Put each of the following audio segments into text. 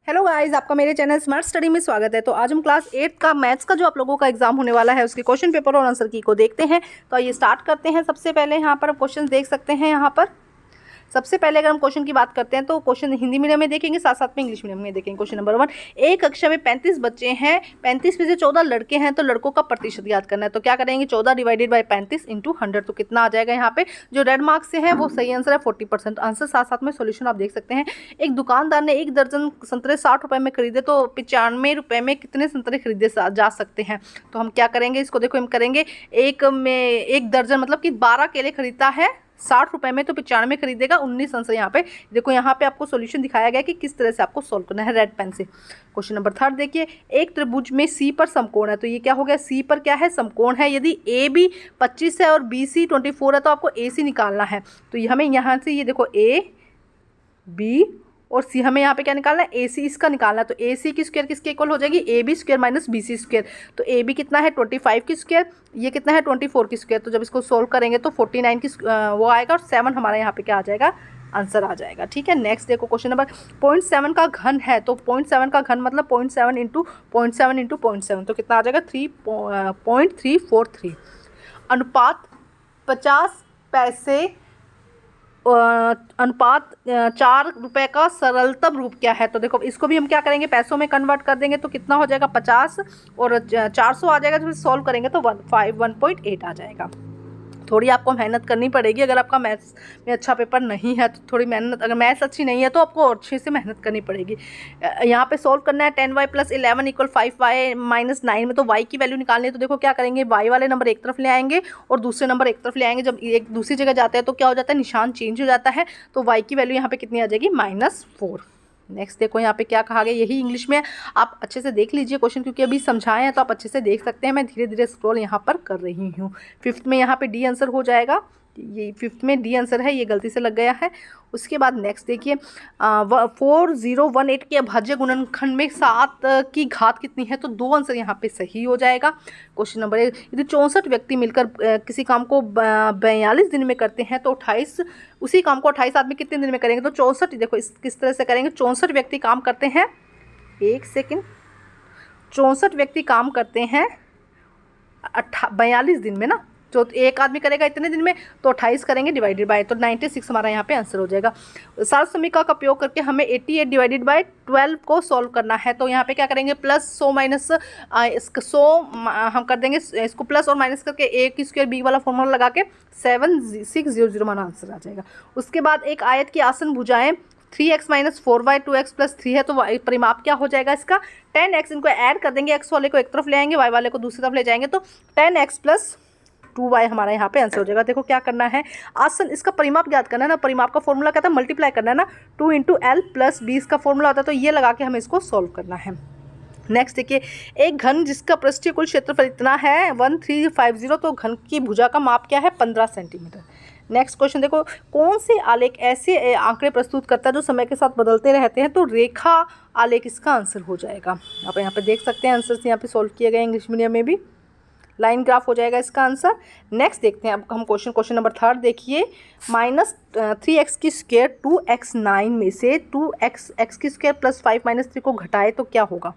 Hello guys, आपका मेरे channel smart study में स्वागत है। तो आज हम क्लास 8 का मैथ्स का जो आप लोगों का एग्जाम होने वाला है उसके क्वेश्चन पेपर और आंसर की को देखते हैं। तो ये स्टार्ट करते हैं। सबसे पहले यहाँ पर क्वेश्चन देख सकते हैं। यहाँ पर सबसे पहले अगर हम क्वेश्चन की बात करते हैं तो क्वेश्चन हिंदी मीडियम में देखेंगे, साथ साथ में इंग्लिश मीडियम में देखेंगे। क्वेश्चन नंबर 1, एक कक्षा में 35 बच्चे हैं, 35 में से 14 लड़के हैं, तो लड़कों का प्रतिशत याद करना है। तो क्या करेंगे, 14 डिवाइडेड बाई 35 इंटू 100। तो कितना आ जाएगा, यहाँ पे जो रेड मार्क्स से है वो सही आंसर है 40%। आंसर साथ साथ में सोल्यूशन आप देख सकते हैं। एक दुकानदार ने 1 दर्जन संतरे 60 रुपये में खरीदे, तो 95 रुपये में कितने संतरे खरीदे जा सकते हैं। तो हम क्या करेंगे, इसको देखो हम करेंगे, एक में 1 दर्जन मतलब कि 12 केले खरीदता है 60 रुपये में, तो 95 खरीदेगा 19 आंसर। यहाँ पे देखो, यहाँ पे आपको सॉल्यूशन दिखाया गया कि किस तरह से आपको सॉल्व करना है रेड पेन से। क्वेश्चन नंबर 3 देखिए, एक त्रिभुज में सी पर समकोण है। तो ये क्या हो गया, सी पर क्या है, समकोण है। यदि ए बी 25 है और बी सी 24 है, तो आपको ए सी निकालना है। तो ये हमें यहाँ से ये देखो ए बी और सी, हमें यहाँ पे क्या निकालना है, ए सी इसका निकालना है। तो ए सी की स्क्वायर किसके इक्वल हो जाएगी, A B square minus B C square. तो ए बी कितना है 25 की स्क्वायर, ये कितना है 24 की स्क्वायर। तो जब इसको सोल्व करेंगे तो 49 की वो आएगा और 7 हमारा यहाँ पे क्या आ जाएगा, आंसर आ जाएगा। ठीक है, नेक्स्ट देखो क्वेश्चन नंबर 0.7 का घन है। तो 0.7 का घन मतलब 0.7 इंटू 0.7 इंटू 0.7, तो कितना आ जाएगा 3.343। अनुपात 50 पैसे अनुपात 4 रुपये का सरलतम रूप क्या है। तो देखो इसको भी हम क्या करेंगे, पैसों में कन्वर्ट कर देंगे। तो कितना हो जाएगा 50 और 400 आ जाएगा। जब सॉल्व करेंगे तो 1.8 आ जाएगा। थोड़ी आपको मेहनत करनी पड़ेगी। अगर आपका मैथ्स में अच्छा पेपर नहीं है तो थोड़ी मेहनत, अगर मैथ्स अच्छी नहीं है तो आपको अच्छे से मेहनत करनी पड़ेगी। यहाँ पे सॉल्व करना है 10y + 11 = 5y - 9 में। तो y की वैल्यू निकालनी है। तो देखो क्या करेंगे, y वाले नंबर एक तरफ ले आएंगे और दूसरे नंबर एक तरफ ले आएंगे। जब एक दूसरी जगह जाते हैं तो क्या हो जाता है, निशान चेंज हो जाता है। तो y की वैल्यू यहाँ पे कितनी आ जाएगी, -4। नेक्स्ट देखो यहाँ पे क्या कहा गया, यही इंग्लिश में। आप अच्छे से देख लीजिए क्वेश्चन, क्योंकि अभी समझाए हैं तो आप अच्छे से देख सकते हैं। मैं धीरे धीरे स्क्रॉल यहाँ पर कर रही हूँ। 5th में यहाँ पे डी आंसर हो जाएगा। ये 5th में डी आंसर है, ये गलती से लग गया है। उसके बाद नेक्स्ट देखिए, 4018 के अभाज्य गुणनखंड में 7 की घात कितनी है। तो 2 आंसर यहाँ पे सही हो जाएगा। क्वेश्चन नंबर 1, यदि 64 व्यक्ति मिलकर किसी काम को 42 दिन में करते हैं, तो 28 उसी काम को 28 आदमी कितने दिन में करेंगे। तो 64, देखो इस किस तरह से करेंगे, 64 व्यक्ति काम करते हैं, 1 सेकेंड, 64 व्यक्ति काम करते हैं 42 दिन में ना। तो एक आदमी करेगा इतने दिन में, तो 28 करेंगे डिवाइडेड बाय, तो 96 हमारा यहाँ पे आंसर हो जाएगा। सात समीकरण का उपयोग करके हमें 88 डिवाइडेड बाय 12 को सॉल्व करना है। तो यहाँ पे क्या करेंगे, प्लस 100 माइनस 100 हम कर देंगे इसको प्लस और माइनस करके ए की स्क्वायर बी वाला फॉर्मूला लगा के 7600 हमारा आंसर आ जाएगा। उसके बाद एक आयत की आसन भुजाएं 3x - 4y 2x + 3 है। तो परिमाप क्या हो जाएगा इसका, 10x। इनको ऐड कर देंगे, x वाले को एक तरफ ले आएंगे, y वाले को दूसरी तरफ ले जाएंगे, तो 10x + 2y हमारा यहाँ पे आंसर हो जाएगा। देखो क्या करना है, आसन इसका परिमाप ज्ञात करना है ना। परिमाप का फॉर्मूला क्या था, मल्टीप्लाई करना है ना। 2 × L + B इसका फॉर्मूला होता है। तो ये लगा के हमें इसको सॉल्व करना है। नेक्स्ट देखिए, एक घन जिसका पृष्ठीय कुल क्षेत्रफल इतना है 1350, तो घन की भुजा का माप क्या है, 15 सेंटीमीटर। नेक्स्ट क्वेश्चन देखो, कौन से आलेख ऐसे आंकड़े प्रस्तुत करता है जो समय के साथ बदलते रहते हैं। तो रेखा आलेख इसका आंसर हो जाएगा। आप यहाँ पे देख सकते हैं आंसर यहाँ पे सॉल्व किए गए इंग्लिश मीडियम में भी। लाइन ग्राफ हो जाएगा इसका आंसर। नेक्स्ट देखते हैं अब हम क्वेश्चन नंबर 3 देखिए, -3x की स्क्वायर 2x9 में से 2x की स्क्वायर + 5 - 3 को घटाए तो क्या होगा।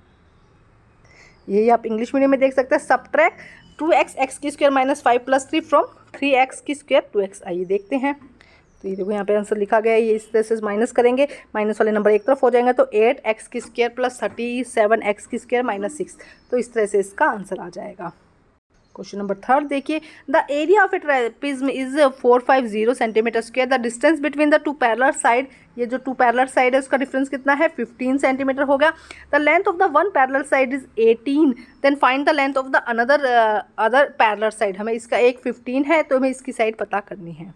यही आप इंग्लिश मीडियम में देख सकते हैं। सब्ट्रैक्ट 2x x की स्क्वायर - 5 + 3 फ्रॉम 3x की स्क्वायर 2x। आइए देखते हैं। तो ये देखो यहाँ पे आंसर लिखा गया है, ये इस तरह से माइनस करेंगे, माइनस वाले नंबर एक तरफ हो जाएंगे। तो 8x की स्क्वायर + 37x की स्क्वायर - 6। तो इस तरह से इसका आंसर आ जाएगा। क्वेश्चन नंबर 3 देखिए, the area of A trapezium is 450 centimetre square. The distance between the 2 parallel side, ये जो 2 पैरेलल साइड है उसका डिफरेंस कितना है, 15 सेंटीमीटर होगा। The length of the 1 parallel side is 18, then find the length of the other parallel side. हमें इसका एक 15 है, तो हमें इसकी साइड पता करनी है।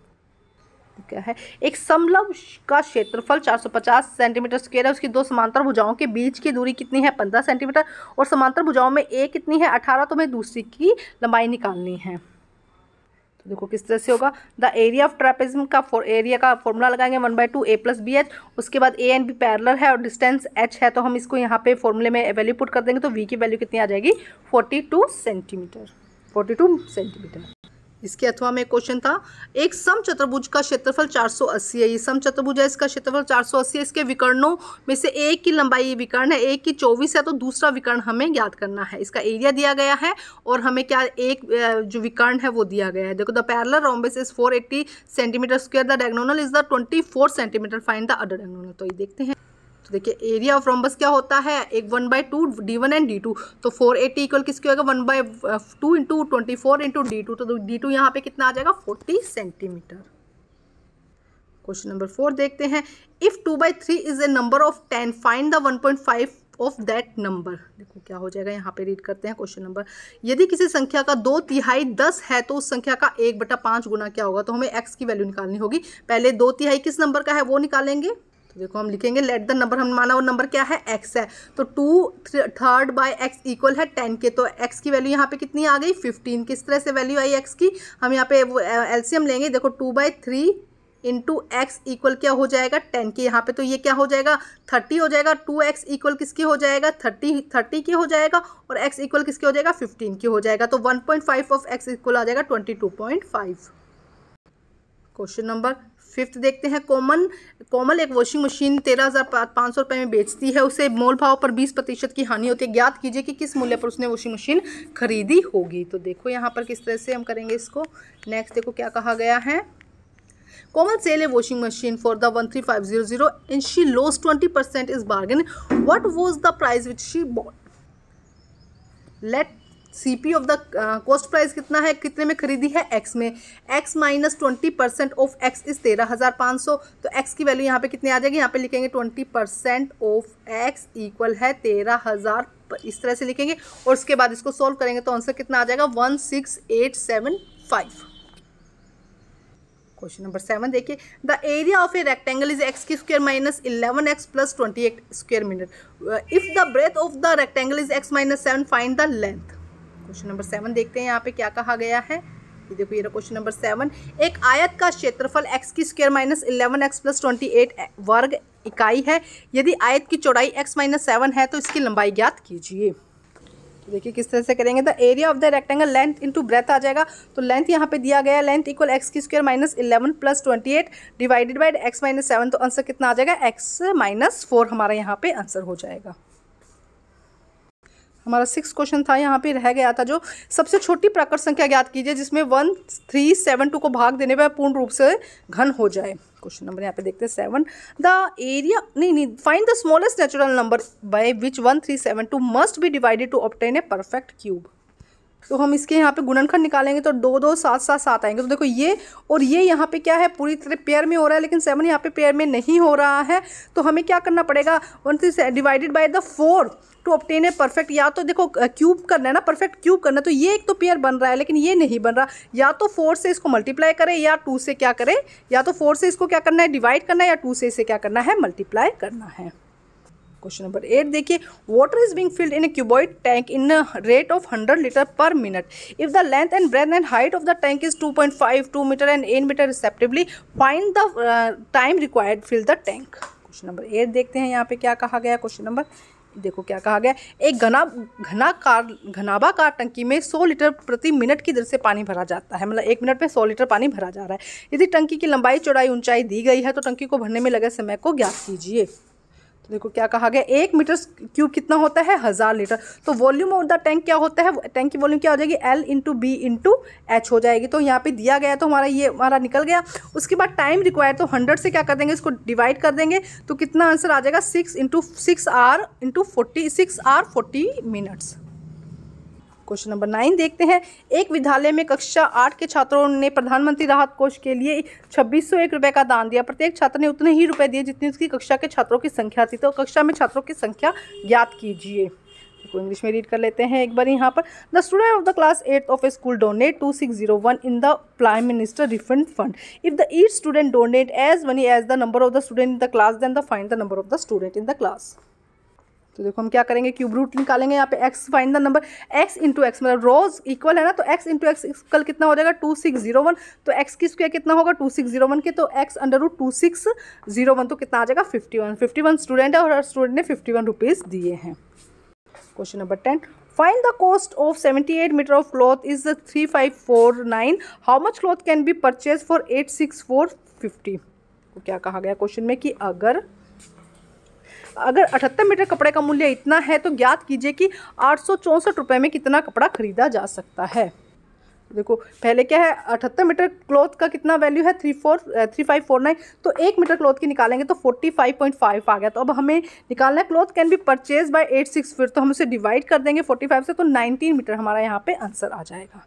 क्या है, एक समलंब का क्षेत्रफल 450 सेंटीमीटर स्क्वायर है। उसकी 2 समांतर भुजाओं के बीच की दूरी कितनी है, 15 सेंटीमीटर। और समांतर भुजाओं में ए कितनी है, 18। तो हमें दूसरी की लंबाई निकालनी है। तो देखो किस तरह से होगा, द एरिया ऑफ ट्रेपेजियम का एरिया का फॉर्मूला लगाएंगे 1/2 a + bh। उसके बाद a एंड b पैरेलल है और डिस्टेंस h है। तो हम इसको यहाँ पे फॉर्मूले में वैल्यू पुट कर देंगे। तो v की वैल्यू कितनी आ जाएगी, 42 सेंटीमीटर। इसके अथवा में एक क्वेश्चन था, एक सम चतुर्भुज का क्षेत्रफल 480 है। ये सम चतुर्भुज है, इसका क्षेत्रफल 480 है। इसके विकर्णों में से एक की लंबाई विकर्ण है, एक की 24 है, तो दूसरा विकर्ण हमें ज्ञात करना है। इसका एरिया दिया गया है और हमें क्या एक जो विकर्ण है वो दिया गया है। देखो, the parallel rhombus is 480 centimetre square, the diagonal is the 24 centimetre, find the other diagonal. तो ये देखते हैं। तो देखिए, एरिया ऑफ रोम्बस क्या होता है, एक 1/2 d1 एंड d2। तो 480 इक्वल किसके होगा, 1/2 इंटू 24 इंटू d2। तो d2 यहाँ पे कितना आ जाएगा, 40 सेंटीमीटर। क्वेश्चन नंबर 4 देखते हैं। If 2/3 is a number of 10, find the 1.5 of that number. देखो क्या हो जाएगा, यहाँ पे रीड करते हैं क्वेश्चन नंबर। यदि किसी संख्या का 2/3 10 है तो उस संख्या का 1/5 गुना क्या होगा। तो हमें x की वैल्यू निकालनी होगी। पहले 2/3 किस नंबर का है वो निकालेंगे। तो देखो, हम लिखेंगे लेट द नंबर, हम माना वो नंबर क्या है, x है। तो 2/3 बाय x इक्वल है 10 के। तो x की वैल्यू यहाँ पे कितनी आ गई, 15। किस तरह से वैल्यू आई x की, हम यहाँ पे एलसीएम लेंगे। देखो, 2/3 इंटू एक्स इक्वल क्या हो जाएगा, 10 के। यहाँ पे तो ये क्या हो जाएगा, 30 हो जाएगा। 2x इक्वल किसके हो जाएगा, 30 के हो जाएगा। और x इक्वल किसके हो जाएगा, 15 के हो जाएगा। तो 1.5 ऑफ x इक्वल आ जाएगा 22.5। क्वेश्चन नंबर 5 देखते हैं। कोमल एक वॉशिंग मशीन 13,500 रुपये में बेचती है। उसे मोल भाव पर 20% की हानि होती है। ज्ञात कीजिए कि किस मूल्य पर उसने वॉशिंग मशीन खरीदी होगी। तो देखो यहाँ पर किस तरह से हम करेंगे इसको। नेक्स्ट देखो क्या कहा गया है। Komal sell a washing machine for the 13500 and she lost 20% is bargain. What was the price which she bought? Let CP of the cost price कितना है, कितने में खरीदी है, x में। x minus 20% of x is 13,500। तो x की value यहाँ पे कितनी आ जाएगी, यहाँ पे लिखेंगे 20% ऑफ x इक्वल है 13,000। इस तरह से लिखेंगे और उसके बाद इसको सॉल्व करेंगे तो आंसर कितना आ जाएगा, 16875। क्वेश्चन नंबर 7 देखिए। The area of a rectangle is x की square minus 11x plus 28 square metre. If the breadth of the rectangle is x minus 7, find the length. Question number 7 देखते हैं यहाँ पे क्या कहा गया है। ये देखो, ये क्वेश्चन नंबर 7। एक आयत का क्षेत्रफल x की स्क्वायर माइनस 11x प्लस 28 वर्ग इकाई है। यदि आयत की चौड़ाई x माइनस 7 है तो इसकी लंबाई ज्ञात कीजिए। तो देखिए किस तरह से करेंगे। The area of the rectangle length into breadth आ जाएगा। तो लेंथ यहाँ पे दिया गया है, लेंथ इक्वल x की square minus 11 plus 28 divided by x minus 7। तो आंसर कितना आ जाएगा, x माइनस 4 हमारा यहाँ पे आंसर हो जाएगा। हमारा 6 क्वेश्चन था, यहाँ पे रह गया था जो सबसे छोटी प्राकृत संख्या ज्ञात कीजिए जिसमें 1372 को भाग देने पर पूर्ण रूप से घन हो जाए। क्वेश्चन नंबर यहाँ पे देखते हैं 7। द एरिया नहीं find the smallest natural number by which 1372 must be divided to obtain a perfect cube. तो हम इसके यहाँ पे गुणनखंड निकालेंगे तो 2 2 7 7 7 आएंगे। तो देखो ये और ये यहाँ पे क्या है, पूरी तरह पेयर में हो रहा है, लेकिन 7 यहाँ पे पेयर में नहीं हो रहा है। तो हमें क्या करना पड़ेगा, 13 divided by the 4 to obtain a perfect. या तो देखो क्यूब करना है ना, परफेक्ट क्यूब करना है। तो ये एक तो पेयर बन रहा है लेकिन ये नहीं बन रहा। या तो 4 से इसको मल्टीप्लाई करें या 2 से क्या करें, या तो 4 से इसको क्या करना है, डिवाइड करना है, या 2 से इसे क्या करना है, मल्टीप्लाई करना है। क्वेश्चन नंबर 8 देखिए। Water is being filled in a cuboid tank in rate of 100 litre per minute. If the length and breadth and height of the tank is 2.5 2 metre and 8 metre respectively, find the time required fill the tank. Question number 8 देखते हैं यहाँ पे क्या कहा गया। Question number देखो क्या कहा गया। एक घनाभाकार टंकी में 100 लीटर प्रति मिनट की दर से पानी भरा जाता है। मतलब 1 मिनट में 100 लीटर पानी भरा जा रहा है। यदि टंकी की लंबाई चौड़ाई ऊंचाई दी गई है तो टंकी को भरने में लगे समय को ज्ञात कीजिए। तो देखो क्या कहा गया, 1 मीटर क्यूब कितना होता है, 1000 लीटर। तो वॉल्यूम ऑफ द टैंक क्या होता है, टैंक की वॉल्यूम क्या हो जाएगी, L into B into H हो जाएगी। तो यहाँ पे दिया गया तो हमारा ये हमारा निकल गया। उसके बाद टाइम रिक्वायर्ड, तो 100 से क्या कर देंगे, इसको डिवाइड कर देंगे तो कितना आंसर आ जाएगा, 6 into 6 R into 40 minutes. Question number 9 देखते हैं। एक विद्यालय में कक्षा 8 के छात्रों ने प्रधानमंत्री राहत कोष के लिए 2601 रुपये का दान दिया। प्रत्येक छात्र ने उतने ही रुपए दिए जितनी उसकी कक्षा के छात्रों की संख्या थी। तो कक्षा में छात्रों की संख्या ज्ञात कीजिए। तो इंग्लिश में रीड कर लेते हैं एक बार यहाँ पर। The student of the class 8th of a school donate 2601 in the prime minister refund fund. If the each student donate as money as the number of the student in the class then the find the number of the student in the class. तो देखो हम क्या करेंगे, cube root निकालेंगे। यहाँ पे x find the number, x into x मतलब रोज equal है ना, तो x इंटू एक्स इक्वल कितना हो जाएगा 2601। तो x की स्क्वायर कितना होगा 2601 के, तो x अंडर रूट 2601 तो कितना आ जाएगा 51 स्टूडेंट है और हर स्टूडेंट ने 51 रुपीज़ दिए हैं। Question number 10। Find the cost of 78 metre of cloth is 3549, how much cloth can be purchase for 86450। तो क्या कहा गया क्वेश्चन में कि अगर 78 मीटर कपड़े का मूल्य इतना है तो ज्ञात कीजिए कि 864 रुपये में कितना कपड़ा खरीदा जा सकता है। देखो पहले क्या है, 78 मीटर क्लॉथ का कितना वैल्यू है 3549, तो 1 मीटर क्लॉथ की निकालेंगे तो 45.5 आ गया। तो अब हमें निकालना है cloth can be purchase by 86, फिर तो हम उसे डिवाइड कर देंगे 45 से, तो 19 मीटर हमारा यहाँ पे आंसर आ जाएगा।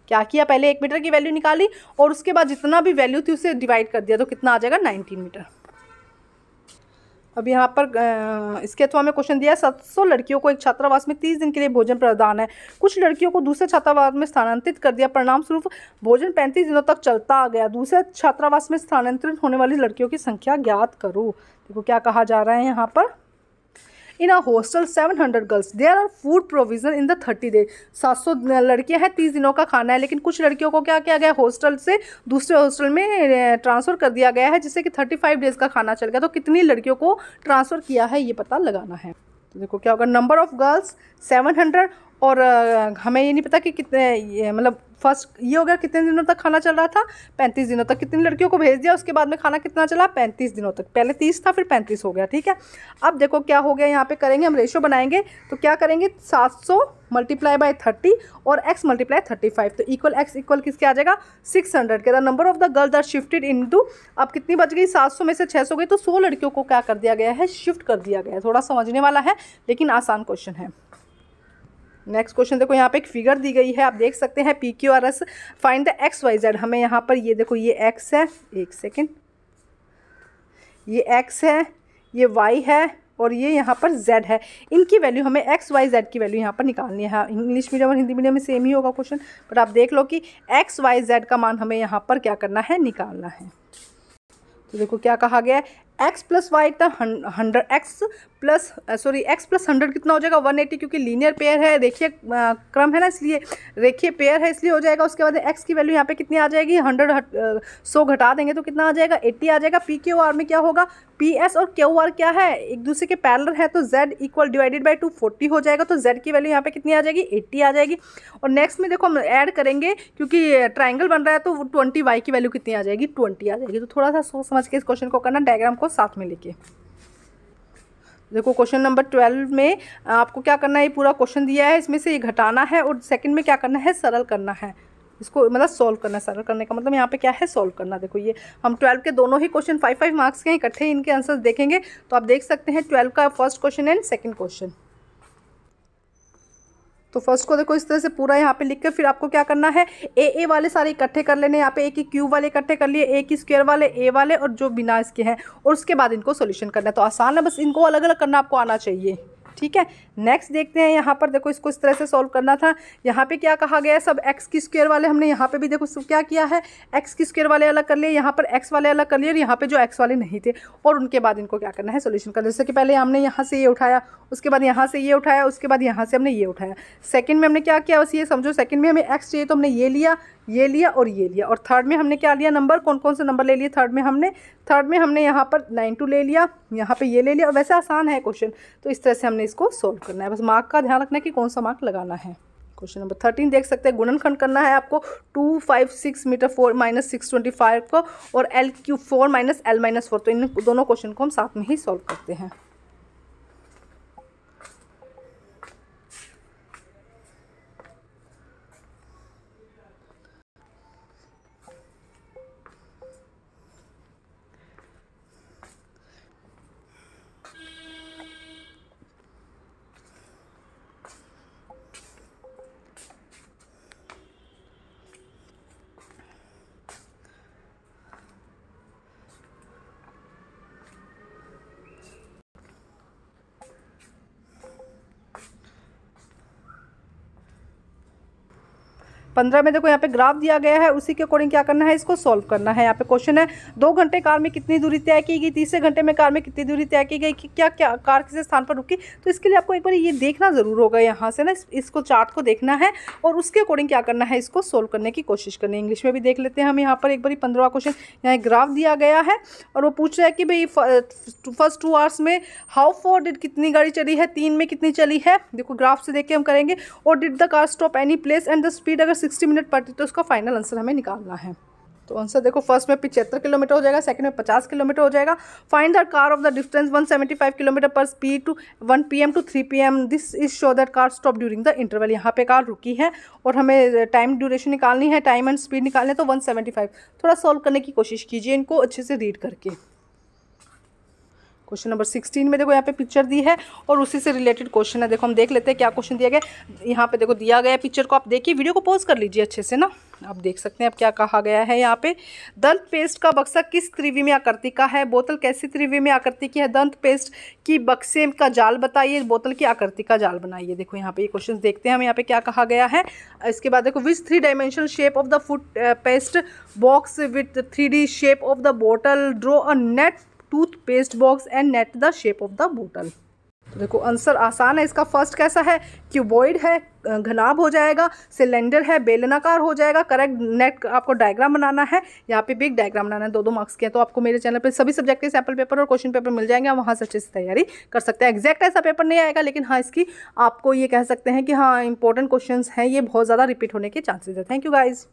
क्या किया, पहले 1 मीटर की वैल्यू निकाली और उसके बाद जितना भी वैल्यू थी उसे डिवाइड कर दिया, तो कितना आ जाएगा 19 मीटर। अब यहाँ पर इसके अथवा में क्वेश्चन दिया है 700 लड़कियों को एक छात्रावास में 30 दिन के लिए भोजन प्रदान है। कुछ लड़कियों को दूसरे छात्रावास में स्थानांतरित कर दिया, परिणाम स्वरूप भोजन 35 दिनों तक चलता आ गया। दूसरे छात्रावास में स्थानांतरित होने वाली लड़कियों की संख्या ज्ञात करो। देखो क्या कहा जा रहा है यहाँ पर, in a hostel 700 girls there are food provision in the 30 day. 700 लड़कियां हैं, 30 दिनों का खाना है, लेकिन कुछ लड़कियों को क्या किया गया, हॉस्टल से दूसरे हॉस्टल में ट्रांसफ़र कर दिया गया है, जिससे कि 35 डेज़ का खाना चल गया। तो कितनी लड़कियों को ट्रांसफ़र किया है ये पता लगाना है। तो देखो क्या होगा, नंबर ऑफ़ गर्ल्स 700 और हमें ये नहीं पता कि कितने, ये मतलब फर्स्ट ये हो गया कितने दिनों तक खाना चल रहा था, 35 दिनों तक। कितनी लड़कियों को भेज दिया, उसके बाद में खाना कितना चला, 35 दिनों तक। पहले 30 था फिर 35 हो गया, ठीक है। अब देखो क्या हो गया, यहाँ पे करेंगे हम रेशो बनाएंगे, तो क्या करेंगे 700 मल्टीप्लाई बाय 30 और x मल्टीप्लाई 35, तो इक्वल x इक्वल किसके आ जाएगा 600 के। The number of the girls are shifted into, अब कितनी बच गई, 700 में से 600 गई, तो 100 लड़कियों को क्या कर दिया गया है, शिफ्ट कर दिया गया है। थोड़ा समझने वाला है लेकिन आसान क्वेश्चन है। नेक्स्ट क्वेश्चन देखो, यहाँ पे एक फिगर दी गई है, आप देख सकते हैं PQRS, फाइंड द XYZ। हमें यहाँ पर ये देखो ये x है, एक सेकेंड, ये x है, ये y है और ये यहाँ पर z है। इनकी वैल्यू हमें XYZ की वैल्यू यहाँ पर निकालनी है। इंग्लिश मीडियम और हिंदी मीडियम में सेम ही होगा क्वेश्चन, बट आप देख लो कि XYZ का मान हमें यहाँ पर क्या करना है, निकालना है। तो देखो क्या कहा गया है, x प्लस वाई का 100, x प्लस 100 कितना हो जाएगा 180, क्योंकि लीनियर पेयर है, रेखीय क्रम है ना, इसलिए रेखीय पेयर है इसलिए हो जाएगा। उसके बाद x की वैल्यू यहाँ पे कितनी आ जाएगी, 100 घटा देंगे तो कितना आ जाएगा 80 आ जाएगा। PQR में क्या होगा, PS और QR क्या है, एक दूसरे के पैरेलल है, तो Z इक्वल डिवाइडेड बाई 240 हो जाएगा, तो Z की वैल्यू यहाँ पे कितनी आ जाएगी 80 आ जाएगी। और नेक्स्ट में देखो हम ऐड करेंगे, क्योंकि ट्राइंगल बन रहा है तो 20y की वैल्यू कितनी आ जाएगी 20 आ जाएगी। तो थोड़ा सा सोच समझ के इस क्वेश्चन को करना, डायग्राम को साथ में लेके। देखो क्वेश्चन नंबर 12 में आपको क्या करना है, ये पूरा क्वेश्चन दिया है, इसमें से ये घटाना है और सेकंड में क्या करना है, सरल करना है इसको, मतलब सॉल्व करना है। सरल करने का मतलब यहाँ पे क्या है, सॉल्व करना। देखो ये हम 12 के दोनों ही क्वेश्चन 5-5 मार्क्स के इकट्ठे इनके आंसर्स देखेंगे, तो आप देख सकते हैं 12 का first question and second question. तो फर्स्ट को देखो इस तरह से पूरा यहाँ पे लिख कर फिर आपको क्या करना है, ए वाले सारे इकट्ठे कर लेने, यहाँ पे ए की क्यूब वाले इकट्ठे कर लिए, ए की स्क्वायर वाले, ए वाले और जो बिना इसके हैं, और उसके बाद इनको सॉल्यूशन करना है। तो आसान है, बस इनको अलग अलग करना आपको आना चाहिए, ठीक है। नेक्स्ट देखते हैं, यहाँ पर देखो इसको इस तरह से सॉल्व करना था। यहाँ पे क्या कहा गया है, सब एक्स की स्क्वायर वाले हमने यहाँ पे भी देखो सब क्या किया है, एक्स की स्क्वायर वाले अलग कर लिए, यहाँ पर एक्स वाले अलग कर लिए, और यहाँ पे जो एक्स वाले नहीं थे, और उनके बाद इनको क्या करना है, सोल्यूशन करना। जैसे कि पहले हमने यहाँ से ये उठाया, उसके बाद यहाँ से ये उठाया, उसके बाद यहाँ से हमने ये उठाया। सेकंड में हमने क्या किया, बस ये समझो, सेकंड में हमें एक्स चाहिए तो हमने ये लिया और ये लिया। और थर्ड में हमने क्या लिया, नंबर कौन कौन से नंबर ले लिए थर्ड में हमने यहाँ पर 92 ले लिया, यहाँ पे ये ले लिया। और वैसे आसान है क्वेश्चन, तो इस तरह से हमने इसको सोल्व करना है। बस मार्क का ध्यान रखना है कि कौन सा मार्क लगाना है। क्वेश्चन नंबर 13 देख सकते हैं, गुणनखंड करना है आपको 256 मीटर 4 माइनस 625 को, और L³ 4 माइनस L माइनस 4। तो इन दोनों क्वेश्चन को हम साथ में ही सॉल्व करते हैं। 15 में देखो यहाँ पे ग्राफ दिया गया है, उसी के अकॉर्डिंग क्या करना है, इसको सॉल्व करना है। यहाँ पे क्वेश्चन है 2 घंटे कार में कितनी दूरी तय की गई, तीसरे घंटे में कार में कितनी दूरी तय की गई, क्या क्या कार किसी स्थान पर रुकी। तो इसके लिए आपको एक बार ये देखना ज़रूर होगा, यहाँ से ना इसको चार्ट को देखना है और उसके अकॉर्डिंग क्या करना है, इसको सोल्व करने की कोशिश करनी है। इंग्लिश में भी देख लेते हैं हम यहाँ पर एक बार 15वां क्वेश्चन। यहाँ ग्राफ दिया गया है और वो पूछ रहा है कि भाई फर्स्ट 2 आवर्स में हाउ फॉर डिड कितनी गाड़ी चली है, 3 में कितनी चली है। देखो ग्राफ से देख के हम करेंगे। और did the car stop any place and the speed अगर 60 मिनट पर, तो उसका फाइनल आंसर हमें निकालना है। तो आंसर देखो फर्स्ट में 75 किलोमीटर हो जाएगा, सेकंड में 50 किलोमीटर हो जाएगा। Find the car of the distance 175 kilometre पर speed to 1 PM to 3 PM। This is show that car stop during the interval. यहाँ पे कार रुकी है और हमें टाइम ड्यूरेशन निकालनी है, टाइम एंड स्पीड निकालने, तो 175। थोड़ा सॉल्व करने की कोशिश कीजिए इनको अच्छे से रीड करके। क्वेश्चन नंबर 16 में देखो यहाँ पे पिक्चर दी है और उसी से रिलेटेड क्वेश्चन है। देखो हम देख लेते हैं क्या क्वेश्चन दिया गया। यहाँ पे देखो दिया गया है पिक्चर को, आप देखिए, वीडियो को पॉज कर लीजिए अच्छे से ना, आप देख सकते हैं अब क्या कहा गया है। यहाँ पे दंत पेस्ट का बक्सा किस त्रिविमीय आकृति का है, बोतल कैसी त्रिविमीय आकृति की है, दंत पेस्ट की बक्से का जाल बताइए, बोतल की आकृति का जाल बनाइए। देखो यहाँ पे ये क्वेश्चन देखते हैं हम यहाँ पे क्या कहा गया है। इसके बाद देखो which 3 dimensional shape of the food paste box with 3D shape of the बोतल, draw a net toothpaste box and net the shape of the बोतल। तो देखो आंसर आसान है इसका। फर्स्ट कैसा है, क्यूबॉइड है, घनाभ हो जाएगा, सिलेंडर है, बेलनाकार हो जाएगा। करेक्ट नेट आपको डायग्राम बनाना है, यहाँ पे भी एक डायग्राम बनाना है, 2-2 मार्क्स के। तो आपको मेरे चैनल पे सभी सब्जेक्ट के सैम्पल पेपर और क्वेश्चन पेपर मिल जाएंगे, आप वहाँ से अच्छे से तैयारी कर सकते हैं। एग्जैक्ट ऐसा पेपर नहीं आएगा, लेकिन हाँ इसकी आपको ये कह सकते हैं कि हाँ इंपॉर्टेंट क्वेश्चन हैं, ये बहुत ज़्यादा रिपीट होने के चांसेस है। Thank you guys.